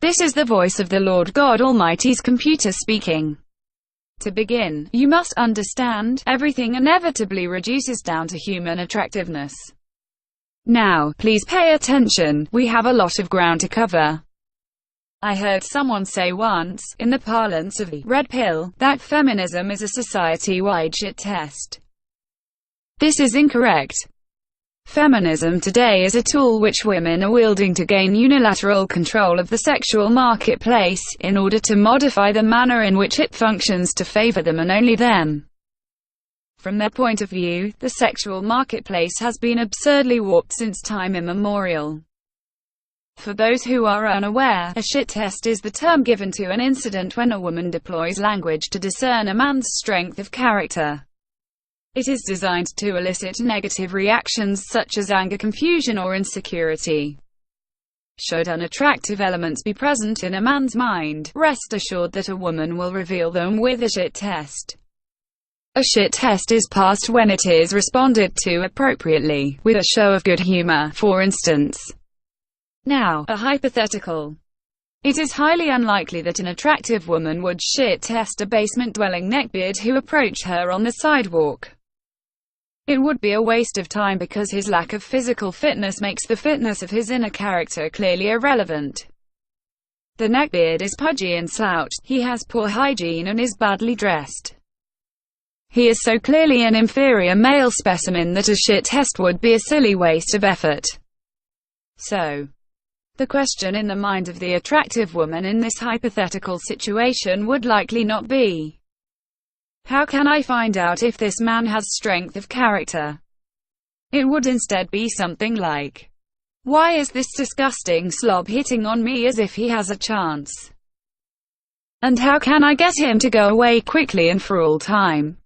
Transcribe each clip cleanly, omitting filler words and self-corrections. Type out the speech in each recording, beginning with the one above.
This is the voice of the Lord God Almighty's computer speaking. To begin, you must understand, everything inevitably reduces down to human attractiveness. Now, please pay attention, we have a lot of ground to cover. I heard someone say once, in the parlance of the red pill, that feminism is a society-wide shit test. This is incorrect. Feminism today is a tool which women are wielding to gain unilateral control of the sexual marketplace, in order to modify the manner in which it functions to favor them and only them. From their point of view, the sexual marketplace has been absurdly warped since time immemorial. For those who are unaware, a shit test is the term given to an incident when a woman deploys language to discern a man's strength of character. It is designed to elicit negative reactions such as anger, confusion, or insecurity. Should unattractive elements be present in a man's mind, rest assured that a woman will reveal them with a shit test. A shit test is passed when it is responded to appropriately, with a show of good humor, for instance. Now, a hypothetical. It is highly unlikely that an attractive woman would shit test a basement-dwelling neckbeard who approached her on the sidewalk. It would be a waste of time because his lack of physical fitness makes the fitness of his inner character clearly irrelevant. The neckbeard is pudgy and slouched, he has poor hygiene and is badly dressed. He is so clearly an inferior male specimen that a shit test would be a silly waste of effort. So, the question in the mind of the attractive woman in this hypothetical situation would likely not be, how can I find out if this man has strength of character? It would instead be something like, why is this disgusting slob hitting on me as if he has a chance? And how can I get him to go away quickly and for all time?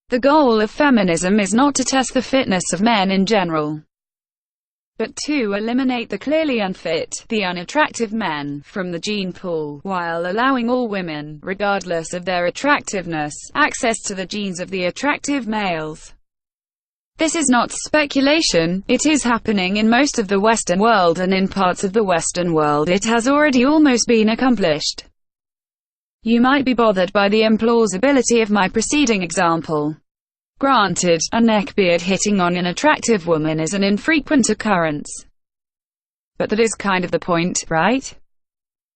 The goal of feminism is not to test the fitness of men in general, but to eliminate the clearly unfit, the unattractive men, from the gene pool, while allowing all women, regardless of their attractiveness, access to the genes of the attractive males. This is not speculation, it is happening in most of the Western world, and in parts of the Western world it has already almost been accomplished. You might be bothered by the implausibility of my preceding example. Granted, a neckbeard hitting on an attractive woman is an infrequent occurrence. But that is kind of the point, right?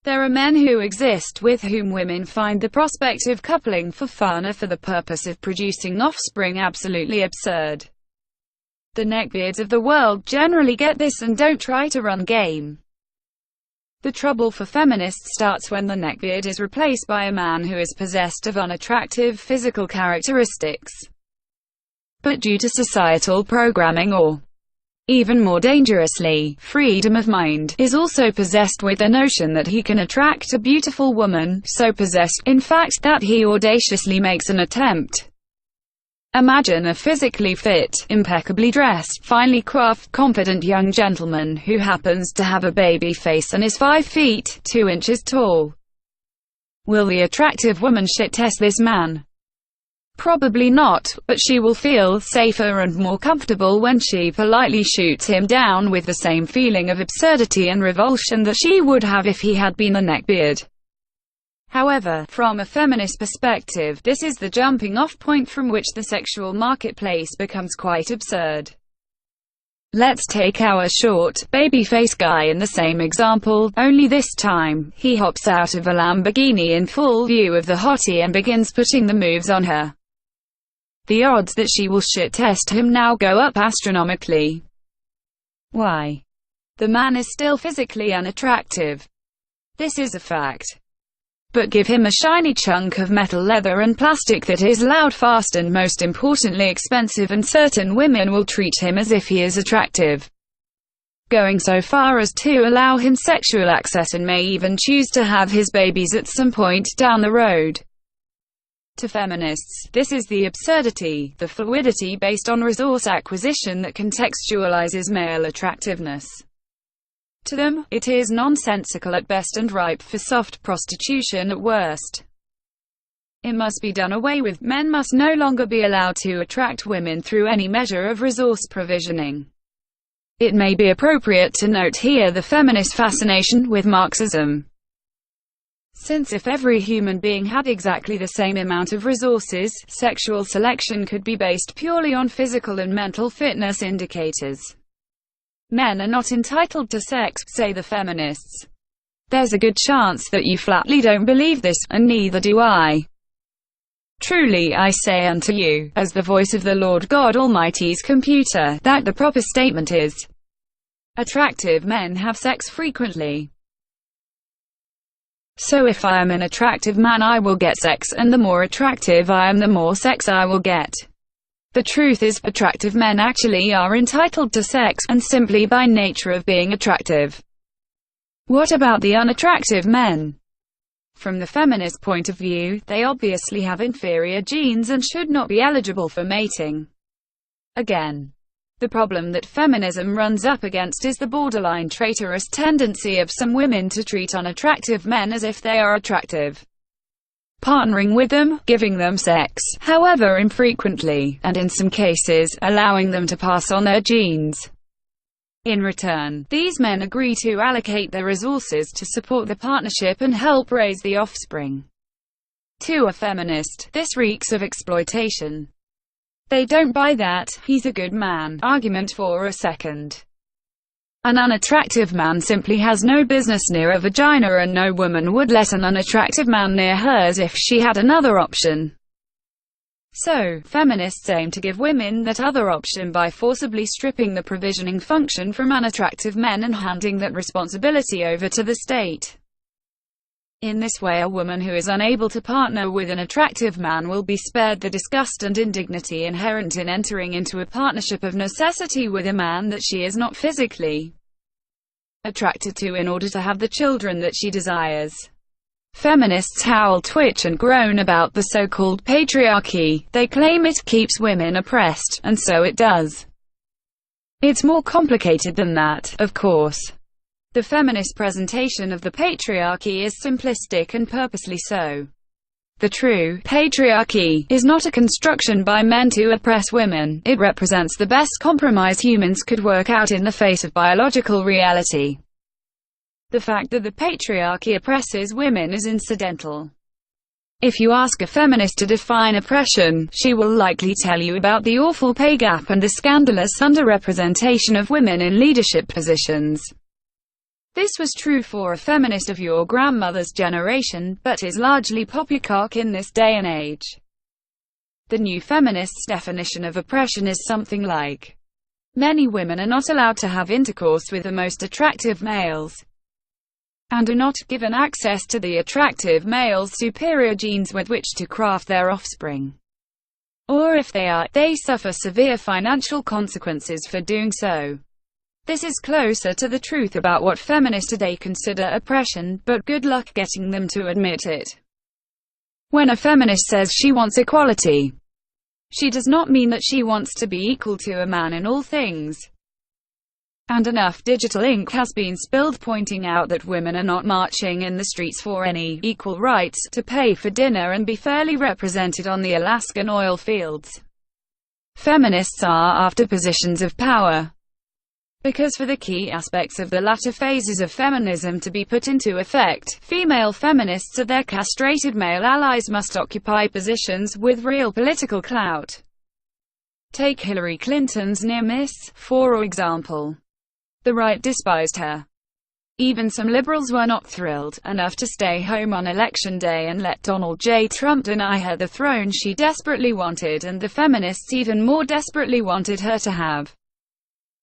There are men who exist with whom women find the prospect of coupling for fun or for the purpose of producing offspring absolutely absurd. The neckbeards of the world generally get this and don't try to run game. The trouble for feminists starts when the neckbeard is replaced by a man who is possessed of unattractive physical characteristics, but due to societal programming, or, even more dangerously, freedom of mind, is also possessed with the notion that he can attract a beautiful woman, so possessed, in fact, that he audaciously makes an attempt. Imagine a physically fit, impeccably dressed, finely coiffed, confident young gentleman who happens to have a baby face and is 5 feet, 2 inches tall. Will the attractive woman shit test this man? Probably not, but she will feel safer and more comfortable when she politely shoots him down with the same feeling of absurdity and revulsion that she would have if he had been a neckbeard. However, from a feminist perspective, this is the jumping-off point from which the sexual marketplace becomes quite absurd. Let's take our short, baby-face guy in the same example, only this time, he hops out of a Lamborghini in full view of the hottie and begins putting the moves on her. The odds that she will shit test him now go up astronomically. Why? The man is still physically unattractive. This is a fact. But give him a shiny chunk of metal, leather and plastic that is loud, fast and most importantly expensive, and certain women will treat him as if he is attractive, going so far as to allow him sexual access and may even choose to have his babies at some point down the road. To feminists, this is the absurdity, the fluidity based on resource acquisition that contextualizes male attractiveness. To them, it is nonsensical at best and ripe for soft prostitution at worst. It must be done away with. Men must no longer be allowed to attract women through any measure of resource provisioning. It may be appropriate to note here the feminist fascination with Marxism. Since if every human being had exactly the same amount of resources, sexual selection could be based purely on physical and mental fitness indicators. Men are not entitled to sex, say the feminists. There's a good chance that you flatly don't believe this, and neither do I. Truly I say unto you, as the voice of the Lord God Almighty's computer, that the proper statement is, attractive men have sex frequently. So if I am an attractive man I will get sex, and the more attractive I am the more sex I will get. The truth is, attractive men actually are entitled to sex, and simply by nature of being attractive. What about the unattractive men? From the feminist point of view, they obviously have inferior genes and should not be eligible for mating. Again, the problem that feminism runs up against is the borderline traitorous tendency of some women to treat unattractive men as if they are attractive. Partnering with them, giving them sex, however infrequently, and in some cases, allowing them to pass on their genes. In return, these men agree to allocate their resources to support the partnership and help raise the offspring. To a feminist, this reeks of exploitation. They don't buy that "he's a good man" argument for a second. An unattractive man simply has no business near a vagina, and no woman would let an unattractive man near hers if she had another option. So, feminists aim to give women that other option by forcibly stripping the provisioning function from unattractive men and handing that responsibility over to the state. In this way, a woman who is unable to partner with an attractive man will be spared the disgust and indignity inherent in entering into a partnership of necessity with a man that she is not physically attracted to in order to have the children that she desires. Feminists howl, twitch and groan about the so-called patriarchy. They claim it keeps women oppressed, and so it does. It's more complicated than that, of course. The feminist presentation of the patriarchy is simplistic and purposely so. The true patriarchy is not a construction by men to oppress women. It represents the best compromise humans could work out in the face of biological reality. The fact that the patriarchy oppresses women is incidental. If you ask a feminist to define oppression, she will likely tell you about the awful pay gap and the scandalous underrepresentation of women in leadership positions. This was true for a feminist of your grandmother's generation, but is largely poppycock in this day and age. The new feminist's definition of oppression is something like, many women are not allowed to have intercourse with the most attractive males, and are not given access to the attractive males' superior genes with which to craft their offspring. Or if they are, they suffer severe financial consequences for doing so. This is closer to the truth about what feminists today consider oppression, but good luck getting them to admit it. When a feminist says she wants equality, she does not mean that she wants to be equal to a man in all things. And enough digital ink has been spilled pointing out that women are not marching in the streets for any equal rights to pay for dinner and be fairly represented on the Alaskan oil fields. Feminists are after positions of power. Because for the key aspects of the latter phases of feminism to be put into effect, female feminists or their castrated male allies must occupy positions with real political clout. Take Hillary Clinton's near miss, for example. The right despised her. Even some liberals were not thrilled enough to stay home on Election Day and let Donald J. Trump deny her the throne she desperately wanted, and the feminists even more desperately wanted her to have.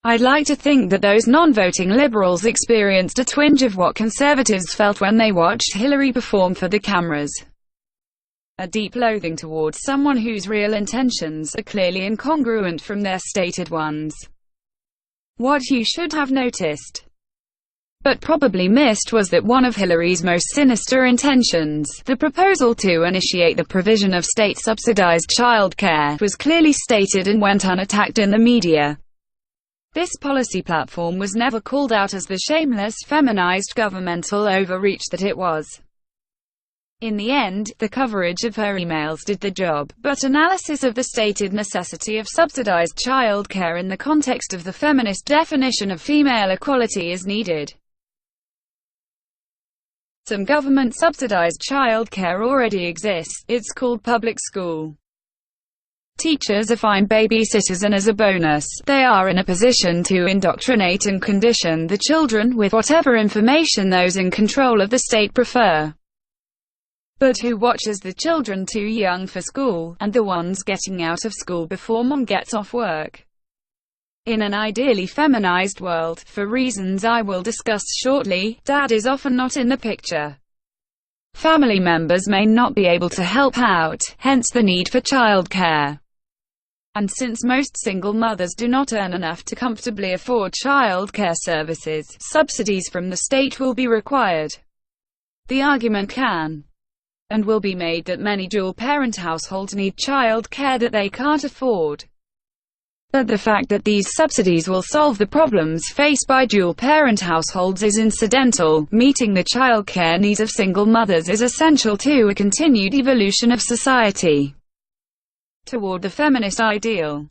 I'd like to think that those non-voting liberals experienced a twinge of what conservatives felt when they watched Hillary perform for the cameras. A deep loathing towards someone whose real intentions are clearly incongruent from their stated ones. What you should have noticed, but probably missed, was that one of Hillary's most sinister intentions, the proposal to initiate the provision of state-subsidized childcare, was clearly stated and went unattacked in the media. This policy platform was never called out as the shameless, feminized governmental overreach that it was. In the end, the coverage of her emails did the job, but analysis of the stated necessity of subsidized childcare in the context of the feminist definition of female equality is needed. Some government-subsidized childcare already exists. It's called public school. Teachers are fine babysitters, and as a bonus, they are in a position to indoctrinate and condition the children with whatever information those in control of the state prefer. But who watches the children too young for school, and the ones getting out of school before mom gets off work? In an ideally feminized world, for reasons I will discuss shortly, dad is often not in the picture. Family members may not be able to help out, hence the need for childcare. And since most single mothers do not earn enough to comfortably afford childcare services, subsidies from the state will be required. The argument can and will be made that many dual-parent households need childcare that they can't afford. But the fact that these subsidies will solve the problems faced by dual-parent households is incidental. Meeting the childcare needs of single mothers is essential to a continued evolution of society toward the feminist ideal.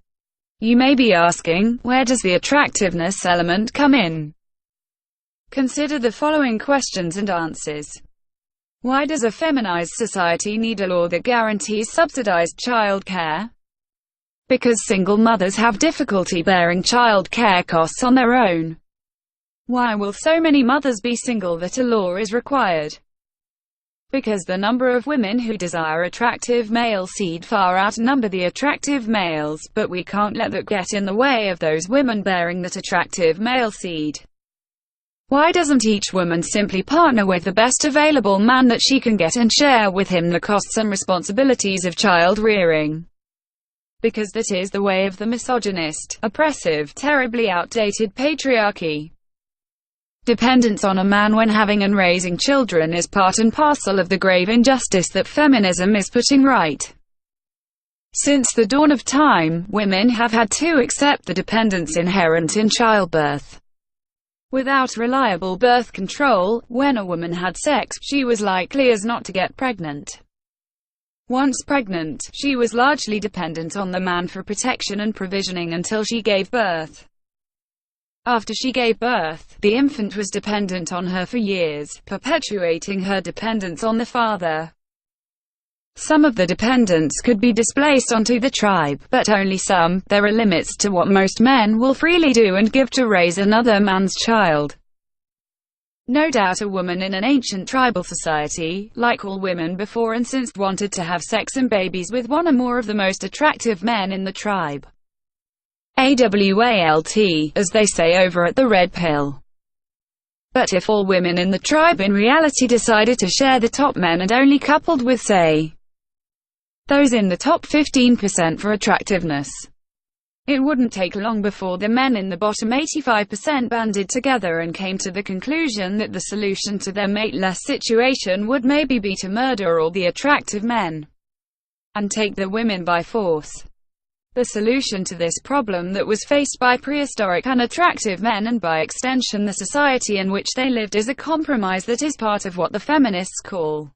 You may be asking, where does the attractiveness element come in? Consider the following questions and answers. Why does a feminized society need a law that guarantees subsidized childcare? Because single mothers have difficulty bearing child care costs on their own. Why will so many mothers be single that a law is required? Because the number of women who desire attractive male seed far outnumber the attractive males, but we can't let that get in the way of those women bearing that attractive male seed. Why doesn't each woman simply partner with the best available man that she can get and share with him the costs and responsibilities of child rearing? Because that is the way of the misogynist, oppressive, terribly outdated patriarchy. Dependence on a man when having and raising children is part and parcel of the grave injustice that feminism is putting right. Since the dawn of time, women have had to accept the dependence inherent in childbirth. Without reliable birth control, when a woman had sex, she was likely as not to get pregnant. Once pregnant, she was largely dependent on the man for protection and provisioning until she gave birth. After she gave birth, the infant was dependent on her for years, perpetuating her dependence on the father. Some of the dependence could be displaced onto the tribe, but only some. There are limits to what most men will freely do and give to raise another man's child. No doubt a woman in an ancient tribal society, like all women before and since, wanted to have sex and babies with one or more of the most attractive men in the tribe. AWALT, as they say over at the Red Pill. But if all women in the tribe in reality decided to share the top men and only coupled with, say, those in the top 15% for attractiveness, it wouldn't take long before the men in the bottom 85% banded together and came to the conclusion that the solution to their mateless situation would maybe be to murder all the attractive men and take the women by force. The solution to this problem that was faced by prehistoric unattractive men and by extension the society in which they lived is a compromise that is part of what the feminists call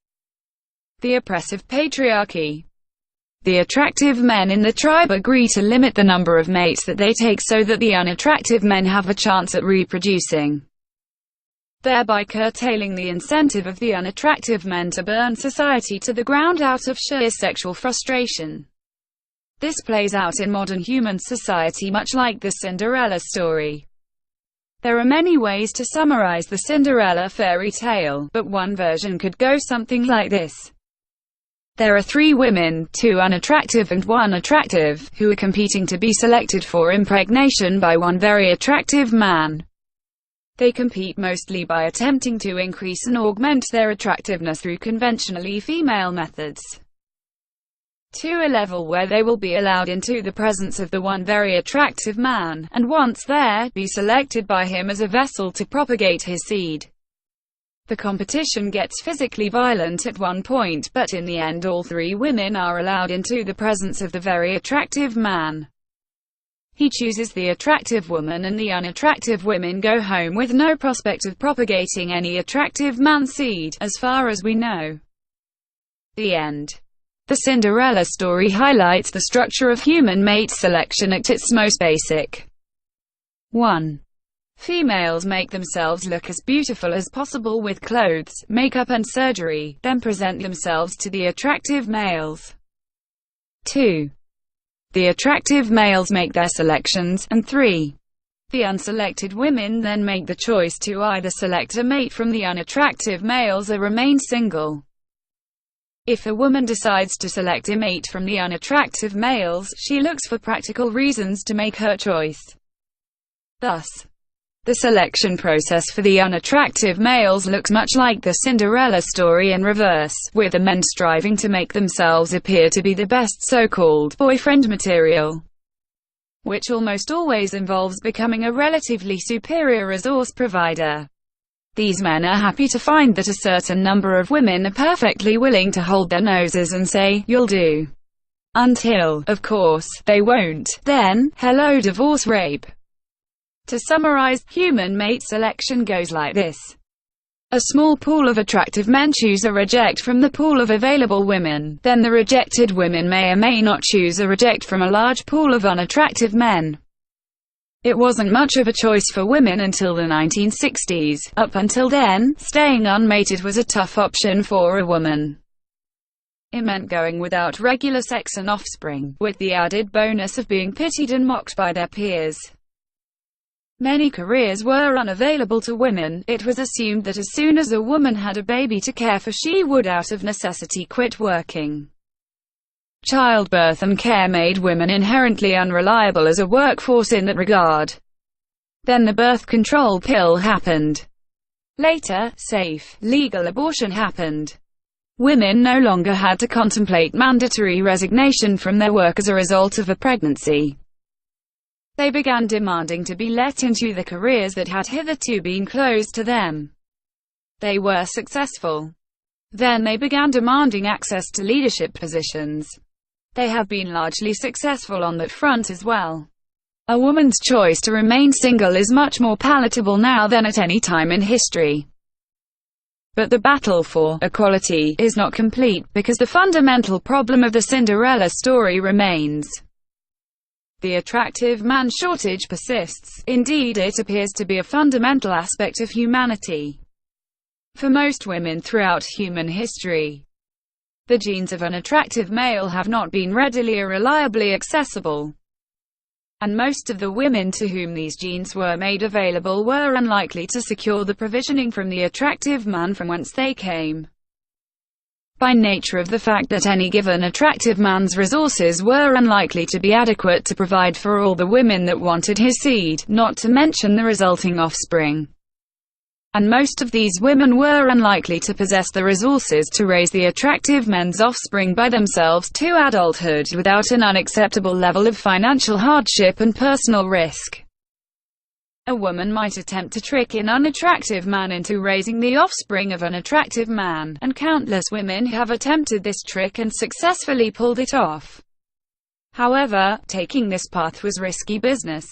the oppressive patriarchy. The attractive men in the tribe agree to limit the number of mates that they take so that the unattractive men have a chance at reproducing, thereby curtailing the incentive of the unattractive men to burn society to the ground out of sheer sexual frustration. This plays out in modern human society much like the Cinderella story. There are many ways to summarize the Cinderella fairy tale, but one version could go something like this. There are 3 women, 2 unattractive and 1 attractive, who are competing to be selected for impregnation by one very attractive man. They compete mostly by attempting to increase and augment their attractiveness through conventionally female methods, to a level where they will be allowed into the presence of the one very attractive man, and once there, be selected by him as a vessel to propagate his seed. The competition gets physically violent at one point, but in the end all 3 women are allowed into the presence of the very attractive man. He chooses the attractive woman and the unattractive women go home with no prospect of propagating any attractive man's seed, as far as we know. The end. The Cinderella story highlights the structure of human mate selection at its most basic. 1. Females make themselves look as beautiful as possible with clothes, makeup and surgery, then present themselves to the attractive males. 2. The attractive males make their selections, and 3. The unselected women then make the choice to either select a mate from the unattractive males or remain single. If a woman decides to select a mate from the unattractive males, she looks for practical reasons to make her choice. Thus, the selection process for the unattractive males looks much like the Cinderella story in reverse, with the men striving to make themselves appear to be the best so-called boyfriend material, which almost always involves becoming a relatively superior resource provider. These men are happy to find that a certain number of women are perfectly willing to hold their noses and say, "You'll do." Until, of course, they won't. Then, hello divorce rape. To summarize, human mate selection goes like this. A small pool of attractive men choose or reject from the pool of available women. Then the rejected women may or may not choose or reject from a large pool of unattractive men. It wasn't much of a choice for women until the 1960s. Up until then, staying unmated was a tough option for a woman. It meant going without regular sex and offspring, with the added bonus of being pitied and mocked by their peers. Many careers were unavailable to women. It was assumed that as soon as a woman had a baby to care for, she would out of necessity quit working. Childbirth and care made women inherently unreliable as a workforce in that regard. Then the birth control pill happened. Later, safe, legal abortion happened. Women no longer had to contemplate mandatory resignation from their work as a result of a pregnancy. They began demanding to be let into the careers that had hitherto been closed to them. They were successful. Then they began demanding access to leadership positions. They have been largely successful on that front as well. A woman's choice to remain single is much more palatable now than at any time in history. But the battle for equality is not complete, because the fundamental problem of the Cinderella story remains. The attractive man shortage persists. Indeed, it appears to be a fundamental aspect of humanity. For most women throughout human history, the genes of an attractive male have not been readily or reliably accessible. And most of the women to whom these genes were made available were unlikely to secure the provisioning from the attractive man from whence they came. By nature of the fact that any given attractive man's resources were unlikely to be adequate to provide for all the women that wanted his seed, not to mention the resulting offspring. And most of these women were unlikely to possess the resources to raise the attractive men's offspring by themselves to adulthood without an unacceptable level of financial hardship and personal risk. A woman might attempt to trick an unattractive man into raising the offspring of an attractive man, and countless women have attempted this trick and successfully pulled it off. However, taking this path was risky business.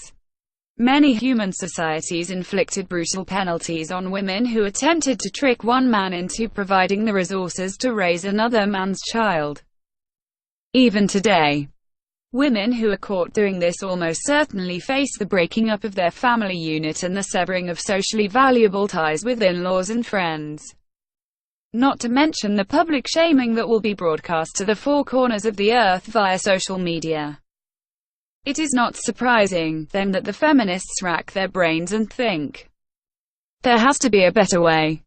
Many human societies inflicted brutal penalties on women who attempted to trick one man into providing the resources to raise another man's child. Even today, women who are caught doing this almost certainly face the breaking up of their family unit and the severing of socially valuable ties with in-laws and friends. Not to mention the public shaming that will be broadcast to the four corners of the earth via social media. It is not surprising, then, that the feminists rack their brains and think, there has to be a better way.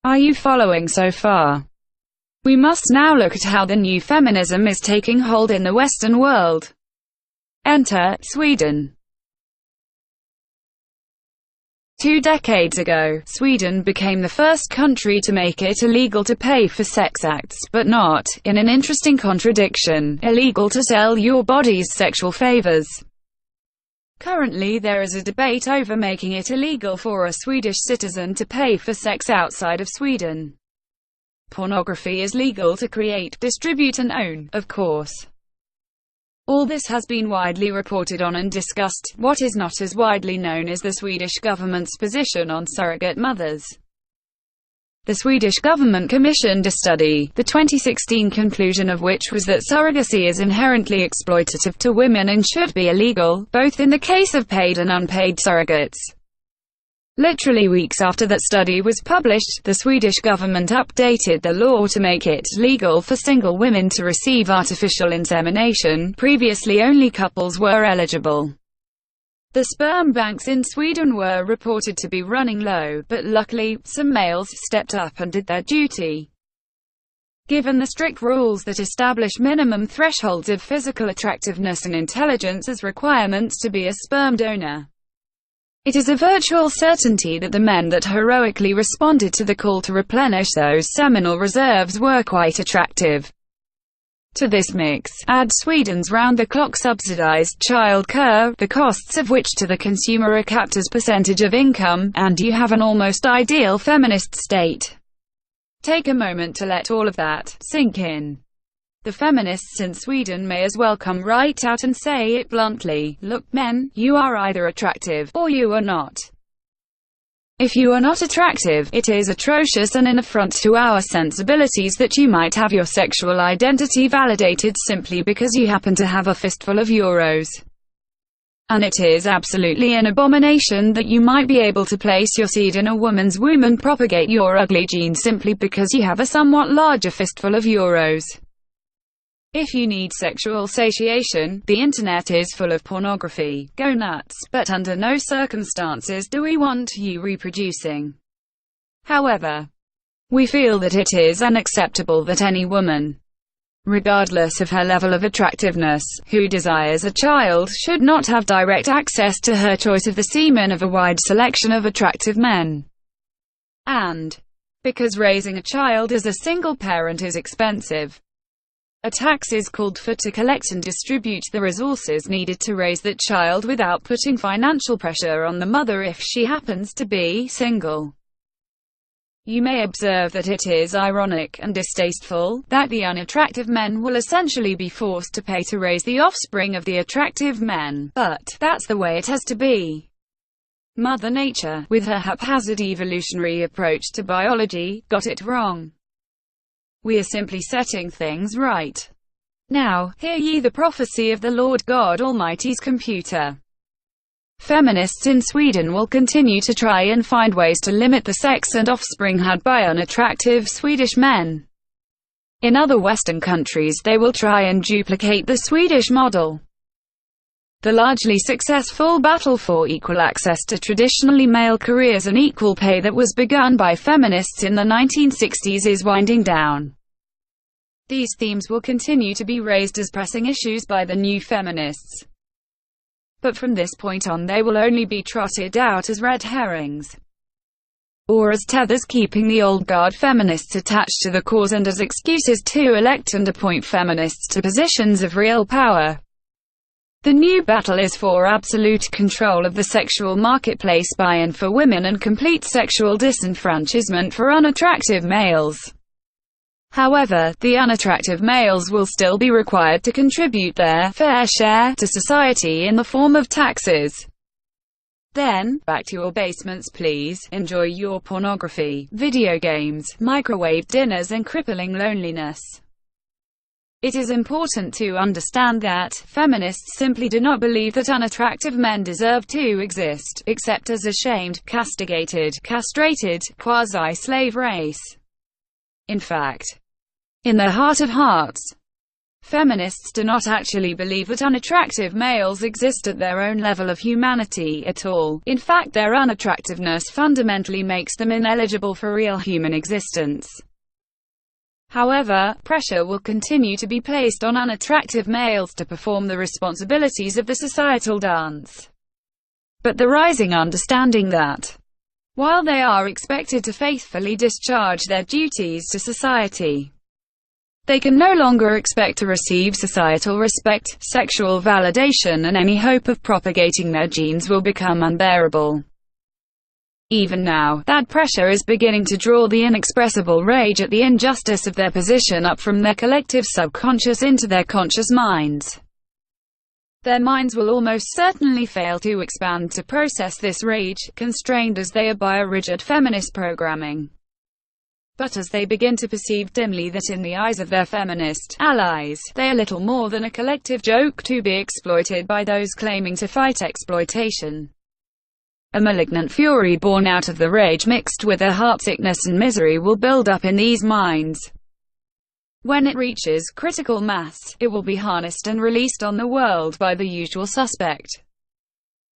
Are you following so far? We must now look at how the new feminism is taking hold in the Western world. Enter Sweden. 2 decades ago, Sweden became the first country to make it illegal to pay for sex acts, but not, in an interesting contradiction, illegal to sell your body's sexual favors. Currently there is a debate over making it illegal for a Swedish citizen to pay for sex outside of Sweden. Pornography is legal to create, distribute and own, of course. All this has been widely reported on and discussed. What is not as widely known is the Swedish government's position on surrogate mothers. The Swedish government commissioned a study, the 2016 conclusion of which was that surrogacy is inherently exploitative to women and should be illegal, both in the case of paid and unpaid surrogates. Literally weeks after that study was published, the Swedish government updated the law to make it legal for single women to receive artificial insemination. Previously, only couples were eligible. The sperm banks in Sweden were reported to be running low, but luckily, some males stepped up and did their duty. Given the strict rules that establish minimum thresholds of physical attractiveness and intelligence as requirements to be a sperm donor, it is a virtual certainty that the men that heroically responded to the call to replenish those seminal reserves were quite attractive. To this mix, add Sweden's round-the-clock subsidized child care, the costs of which to the consumer are capped as percentage of income, and you have an almost ideal feminist state. Take a moment to let all of that sink in. The feminists in Sweden may as well come right out and say it bluntly: look men, you are either attractive, or you are not. If you are not attractive, it is atrocious and an affront to our sensibilities that you might have your sexual identity validated simply because you happen to have a fistful of euros. And it is absolutely an abomination that you might be able to place your seed in a woman's womb and propagate your ugly gene simply because you have a somewhat larger fistful of euros. If you need sexual satiation, the internet is full of pornography. Go nuts, but under no circumstances do we want you reproducing. However, we feel that it is unacceptable that any woman, regardless of her level of attractiveness, who desires a child, should not have direct access to her choice of the semen of a wide selection of attractive men. And because raising a child as a single parent is expensive, a tax is called for to collect and distribute the resources needed to raise that child without putting financial pressure on the mother if she happens to be single. You may observe that it is ironic and distasteful that the unattractive men will essentially be forced to pay to raise the offspring of the attractive men, but that's the way it has to be. Mother Nature, with her haphazard evolutionary approach to biology, got it wrong. We are simply setting things right. Now, hear ye the prophecy of the Lord God Almighty's computer. Feminists in Sweden will continue to try and find ways to limit the sex and offspring had by unattractive Swedish men. In other Western countries they will try and duplicate the Swedish model. The largely successful battle for equal access to traditionally male careers and equal pay that was begun by feminists in the 1960s is winding down. These themes will continue to be raised as pressing issues by the new feminists. But from this point on they will only be trotted out as red herrings, or as tethers keeping the old guard feminists attached to the cause and as excuses to elect and appoint feminists to positions of real power. The new battle is for absolute control of the sexual marketplace by and for women and complete sexual disenfranchisement for unattractive males. However, the unattractive males will still be required to contribute their fair share to society in the form of taxes. Then, back to your basements please, enjoy your pornography, video games, microwave dinners and crippling loneliness. It is important to understand that feminists simply do not believe that unattractive men deserve to exist, except as a shamed, castigated, castrated, quasi-slave race. In fact, in their heart of hearts, feminists do not actually believe that unattractive males exist at their own level of humanity at all. In fact, their unattractiveness fundamentally makes them ineligible for real human existence. However, pressure will continue to be placed on unattractive males to perform the responsibilities of the societal dance. But the rising understanding that, while they are expected to faithfully discharge their duties to society, they can no longer expect to receive societal respect, sexual validation, and any hope of propagating their genes will become unbearable. Even now, that pressure is beginning to draw the inexpressible rage at the injustice of their position up from their collective subconscious into their conscious minds. Their minds will almost certainly fail to expand to process this rage, constrained as they are by a rigid feminist programming. But as they begin to perceive dimly that in the eyes of their feminist allies, they are little more than a collective joke to be exploited by those claiming to fight exploitation, A malignant fury born out of the rage mixed with their heartsickness and misery will build up in these minds. When it reaches critical mass, it will be harnessed and released on the world by the usual suspect.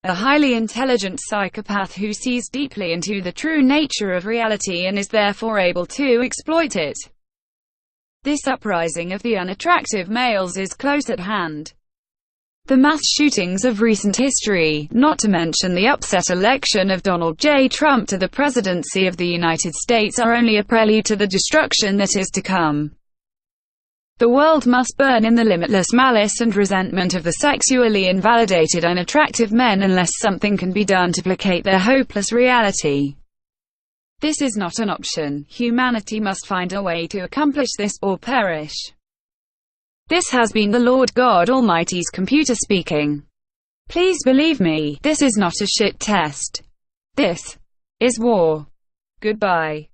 A highly intelligent psychopath who sees deeply into the true nature of reality and is therefore able to exploit it. This uprising of the unattractive males is close at hand. The mass shootings of recent history, not to mention the upset election of Donald J. Trump to the presidency of the United States, are only a prelude to the destruction that is to come. The world must burn in the limitless malice and resentment of the sexually invalidated unattractive men unless something can be done to placate their hopeless reality. This is not an option. Humanity must find a way to accomplish this, or perish. This has been the Lord God Almighty's computer speaking. Please believe me, this is not a shit test. This is war. Goodbye.